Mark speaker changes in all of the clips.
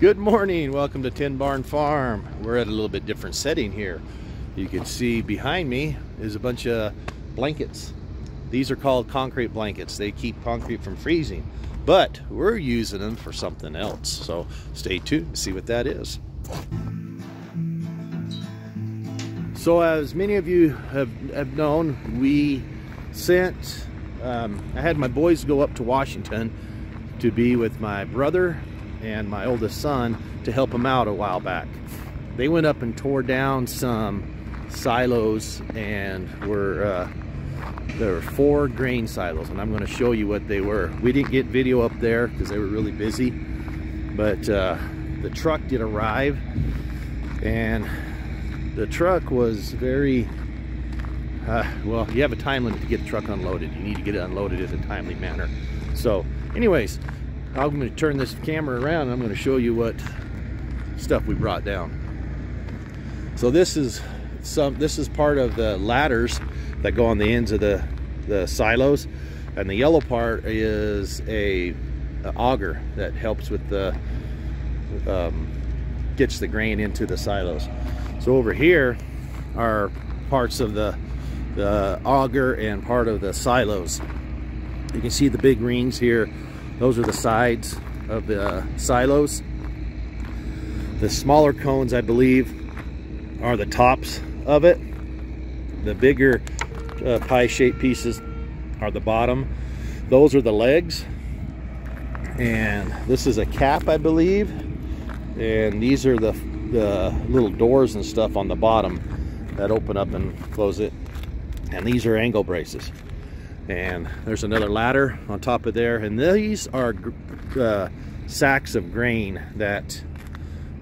Speaker 1: Good morning, welcome to Tin Barn Farm. We're at a little bit different setting here. You can see behind me is a bunch of blankets. These are called concrete blankets. They keep concrete from freezing, but we're using them for something else. So stay tuned to see what that is. So as many of you have known, we sent, I had my boys go up to Washington to be with my brother and my oldest son to help them out a while back. They went up and tore down some silos, and there were 4 grain silos, and I'm going to show you what they were. We didn't get video up there because they were really busy, but the truck did arrive, and the truck was very well, you have a time limit to get the truck unloaded. You need to get it unloaded in a timely manner. So anyways, I'm going to turn this camera around and I'm going to show you what stuff we brought down. So this is part of the ladders that go on the ends of the silos, and the yellow part is a auger that helps with the gets the grain into the silos. So over here are parts of the auger and part of the silos. You can see the big rings here. Those are the sides of the silos. The smaller cones, I believe, are the tops of it. The bigger pie-shaped pieces are the bottom. Those are the legs. And this is a cap, I believe. And these are the little doors and stuff on the bottom that open up and close it. And these are angle braces. And there's another ladder on top of there, and these are sacks of grain that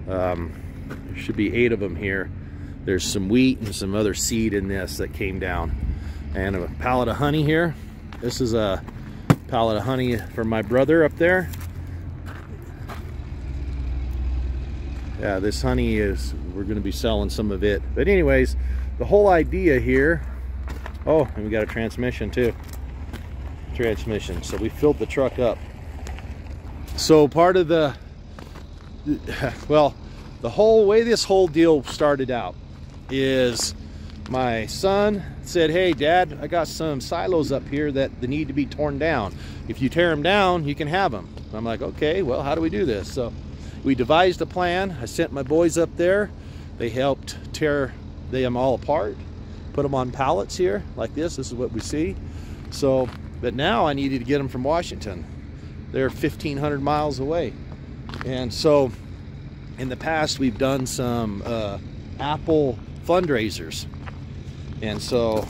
Speaker 1: there should be 8 of them here. There's some wheat and some other seed in this that came down, and a pallet of honey here. This is a pallet of honey for my brother up there. Yeah, this honey is, we're going to be selling some of it. But anyways, the whole idea here, oh, and we got a transmission too. So we filled the truck up. So part of the whole way this whole deal started out is my son said, hey Dad, I got some silos up here that they need to be torn down. If you tear them down, you can have them. I'm like, okay, well, how do we do this? So we devised a plan. I sent my boys up there. They helped tear them all apart, put them on pallets here like this. This is what we see. So but now I needed to get them from Washington. They're 1,500 miles away. And so in the past we've done some Apple fundraisers. And so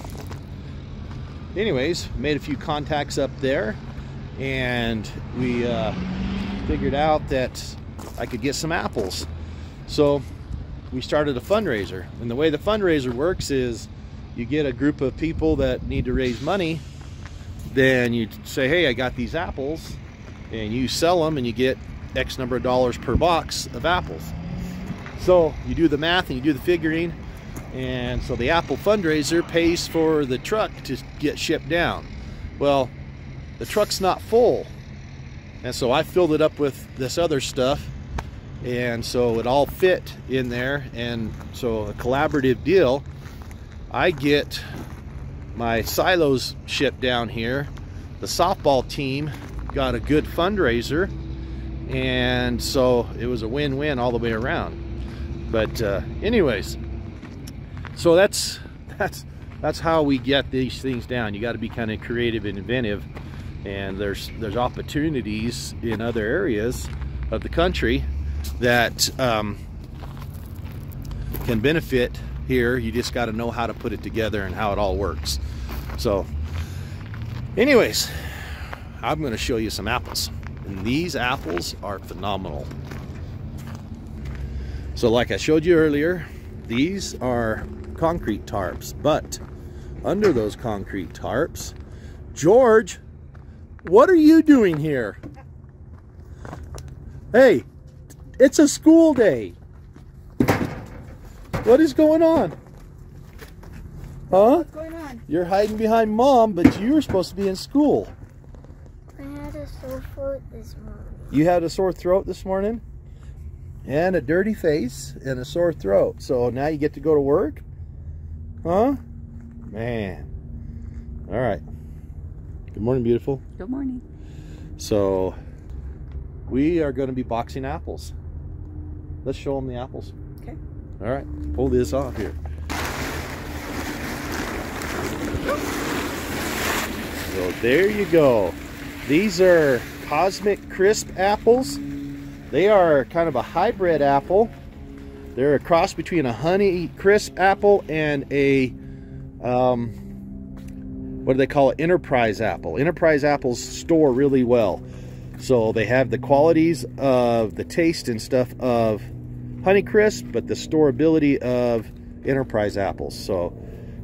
Speaker 1: anyways, made a few contacts up there, and we figured out that I could get some apples. So we started a fundraiser. And the way the fundraiser works is you get a group of people that need to raise money. Then you say, hey, I got these apples, and you sell them and you get X number of dollars per box of apples. So you do the math and you do the figuring, and so the apple fundraiser pays for the truck to get shipped down. Well, the truck's not full, and so I filled it up with this other stuff, and so it all fit in there. And so a collaborative deal. I get my silos shipped down here. The softball team got a good fundraiser, and so it was a win-win all the way around. But anyways, so that's how we get these things down. You got to be kind of creative and inventive, and there's opportunities in other areas of the country that can benefit here. You just got to know how to put it together and how it all works. So anyways, I'm going to show you some apples, and these apples are phenomenal. So like I showed you earlier, these are concrete tarps, but under those concrete tarps, George, what are you doing here? Hey, it's a school day. What is going on? Huh?
Speaker 2: What's going on?
Speaker 1: You're hiding behind Mom, but you were supposed to be in school.
Speaker 2: I had a sore throat this morning.
Speaker 1: You had a sore throat this morning? and a dirty face and a sore throat. So now you get to go to work? Huh? Man. All right. Good morning, beautiful.
Speaker 2: Good morning.
Speaker 1: So we are going to be boxing apples. Let's show them the apples.
Speaker 2: Okay.
Speaker 1: All right. Pull this off here. So there you go. These are Cosmic Crisp apples. They are kind of a hybrid apple. They're a cross between a Honey Crisp apple and a what do they call it? Enterprise apple. Enterprise apples store really well. So they have the qualities of the taste and stuff of Honey Crisp, but the storability of Enterprise apples. So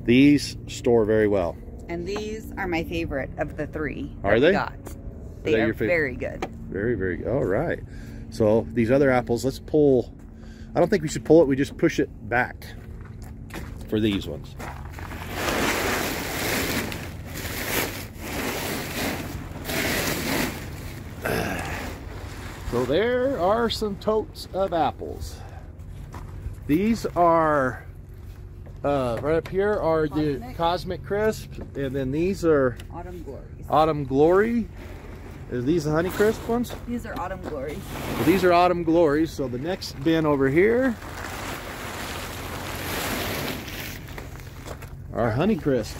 Speaker 1: these store very well.
Speaker 2: And these are my favorite of the three.
Speaker 1: Are they?
Speaker 2: They are very good.
Speaker 1: Very, very good. All right. So these other apples, let's pull. I don't think we should pull it. We just push it back for these ones. So there are some totes of apples. These are right up here are the Cosmic Crisp, and then these are
Speaker 2: Autumn Glories.
Speaker 1: Autumn Glory. Are these the Honey Crisp ones?
Speaker 2: These are Autumn Glories.
Speaker 1: So these are Autumn Glories. So the next bin over here are Honey Crisp.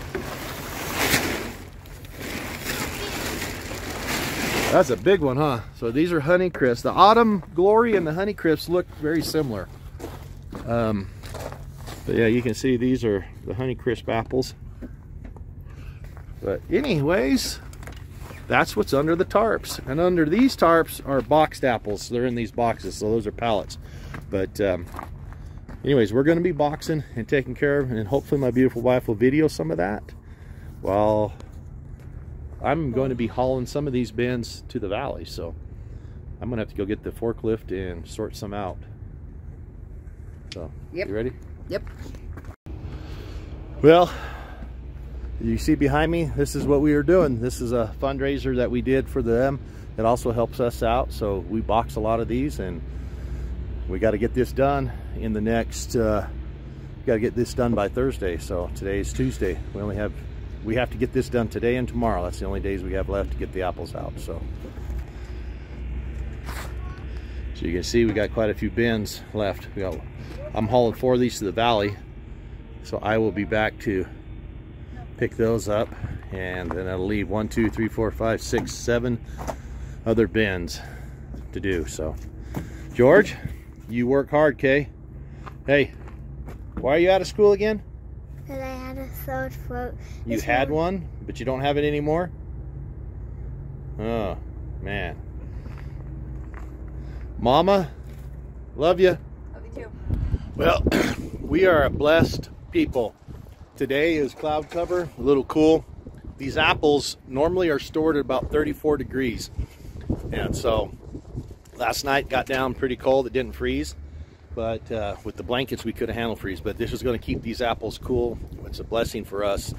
Speaker 1: That's a big one, huh? So these are Honey Crisp. The Autumn Glory and the Honey Crisp look very similar. But yeah, you can see these are the Honey Crisp apples. But anyways, that's what's under the tarps. And under these tarps are boxed apples. They're in these boxes, so those are pallets. But anyways, we're going to be boxing and taking care of, and hopefully my beautiful wife will video some of that. Well, I'm going to be hauling some of these bins to the valley, so I'm going to have to go get the forklift and sort some out. So,
Speaker 2: yep.
Speaker 1: You ready?
Speaker 2: Yep.
Speaker 1: Well, you see behind me, this is what we are doing. This is a fundraiser that we did for them. It also helps us out, so we box a lot of these, and we got to get this done in the next got to get this done by Thursday. So today is Tuesday. We have to get this done today and tomorrow. That's the only days we have left to get the apples out. So you can see we got quite a few bins left. I'm hauling 4 of these to the valley, so I will be back to pick those up, and then I'll leave 1, 2, 3, 4, 5, 6, 7 other bins to do. So George, you work hard, Kay. Hey, why are you out of school again?
Speaker 3: Because I had a sore throat.
Speaker 1: You had one, but you don't have it anymore? Oh, man. Mama, love you.
Speaker 2: Love you too.
Speaker 1: Well, we are a blessed people. Today is cloud cover, a little cool. These apples normally are stored at about 34 degrees. And so last night got down pretty cold. It didn't freeze. But with the blankets, we could have handled freeze. But this is going to keep these apples cool. It's a blessing for us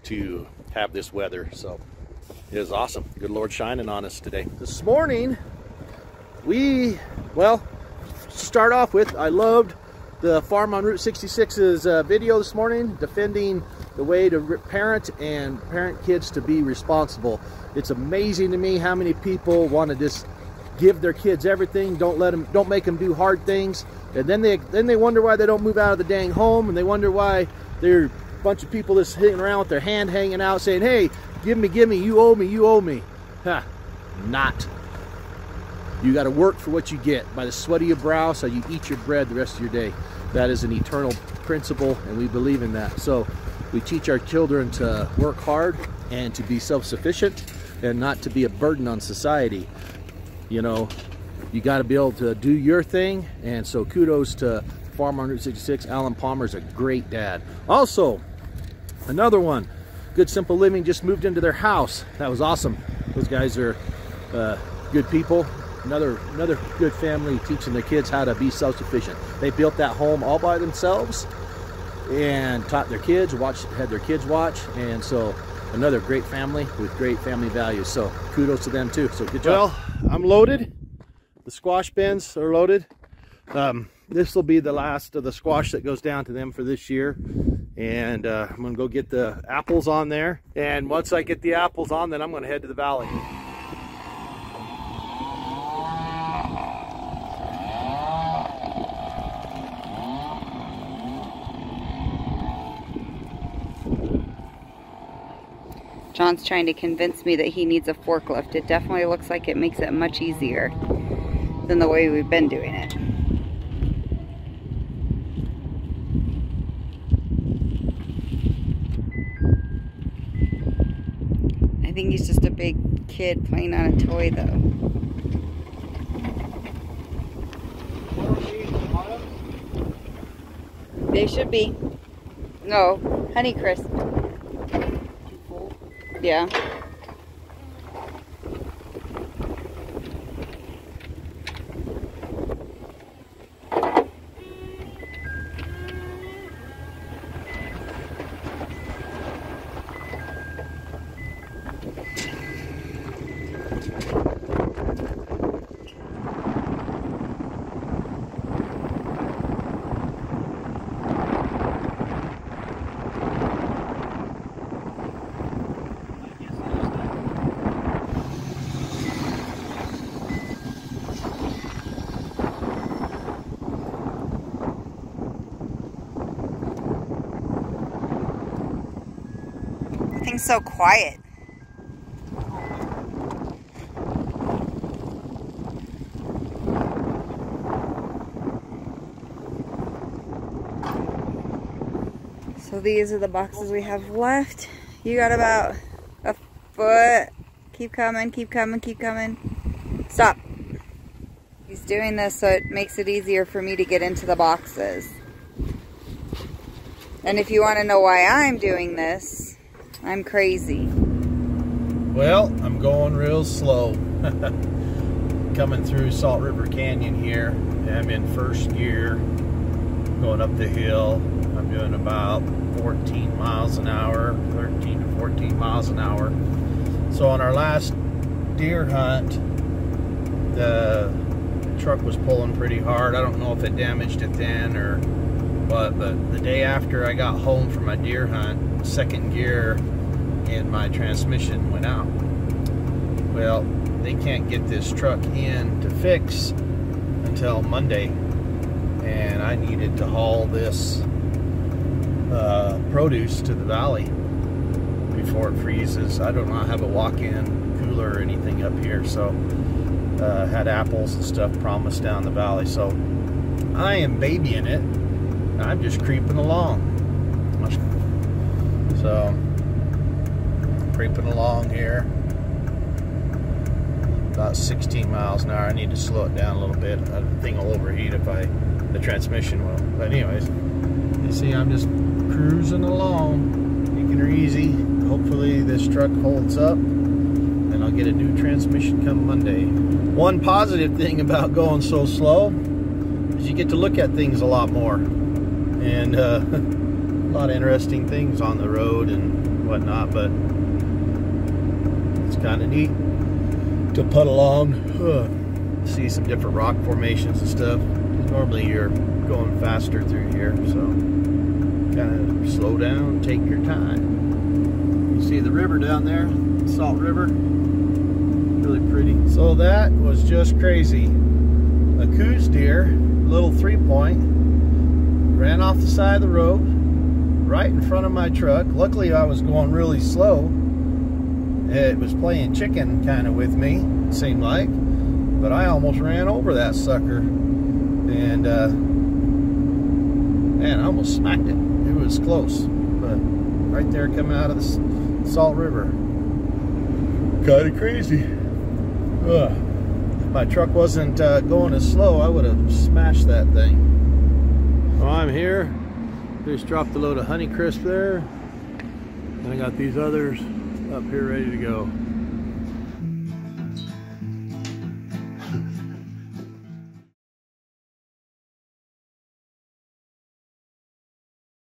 Speaker 1: to have this weather. So it is awesome. Good Lord shining on us today. This morning, well, to start off with, I loved the Farm on Route 66's video this morning, defending the way to parent kids to be responsible. It's amazing to me how many people want to just give their kids everything, don't make them do hard things, and then they wonder why they don't move out of the dang home, and they wonder why there are a bunch of people just sitting around with their hand hanging out saying, hey, give me, you owe me. Ha, not. You got to work for what you get. By the sweat of your brow, so you eat your bread the rest of your day. That is an eternal principle, and we believe in that. So we teach our children to work hard and to be self-sufficient and not to be a burden on society. You know, you got to be able to do your thing, and so kudos to Farm on Route 66. Alan Palmer's a great dad. Also, another one, Good Simple Living just moved into their house. That was awesome. Those guys are good people. Another good family teaching their kids how to be self-sufficient. They built that home all by themselves and taught their kids, had their kids watch, and so another great family with great family values. So kudos to them too. So good job. Well, I'm loaded. The squash bins are loaded. This will be the last of the squash that goes down to them for this year. And I'm gonna go get the apples on there. And once I get the apples on, then I'm gonna head to the valley.
Speaker 2: John's trying to convince me that he needs a forklift. It definitely looks like it makes it much easier than the way we've been doing it. I think he's just a big kid playing on a toy though. They should be. No, Honeycrisp. Yeah. Everything's so quiet. So these are the boxes we have left. You got about a foot. Keep coming, keep coming, keep coming. Stop. He's doing this so it makes it easier for me to get into the boxes. And if you want to know why I'm doing this, I'm crazy.
Speaker 1: Well, I'm going real slow. Coming through Salt River Canyon here. I'm in first gear, going up the hill. I'm doing about 14 miles an hour, 13 to 14 miles an hour. So on our last deer hunt, the truck was pulling pretty hard. I don't know if it damaged it then or what, but the day after I got home from my deer hunt, second gear in my transmission went out. Well, they can't get this truck in to fix until Monday, and I needed to haul this produce to the valley before it freezes. I do not have a walk-in cooler or anything up here, so had apples and stuff promised down the valley. So I am babying it. I'm just creeping along. So creeping along here, about 16 miles an hour. I need to slow it down a little bit. The thing will overheat if the transmission will. But anyways, you see I'm just cruising along, taking her easy. Hopefully this truck holds up and I'll get a new transmission come Monday. One positive thing about going so slow is you get to look at things a lot more, and a lot of interesting things on the road and whatnot, but it's kind of neat to putt along, see some different rock formations and stuff. Normally you're going faster through here, so kind of slow down, take your time. You see the river down there, Salt River, really pretty. So that was just crazy. A Coues deer, little 3-point, ran off the side of the road, right in front of my truck. Luckily I was going really slow. It was playing chicken kind of with me, it seemed like, but I almost ran over that sucker, and man, I almost smacked it. It was close, but right there coming out of the Salt River. Kind of crazy. If my truck wasn't going as slow, I would have smashed that thing. Well, I'm here. Just dropped a load of Honeycrisp there, and I got these others up here ready to go.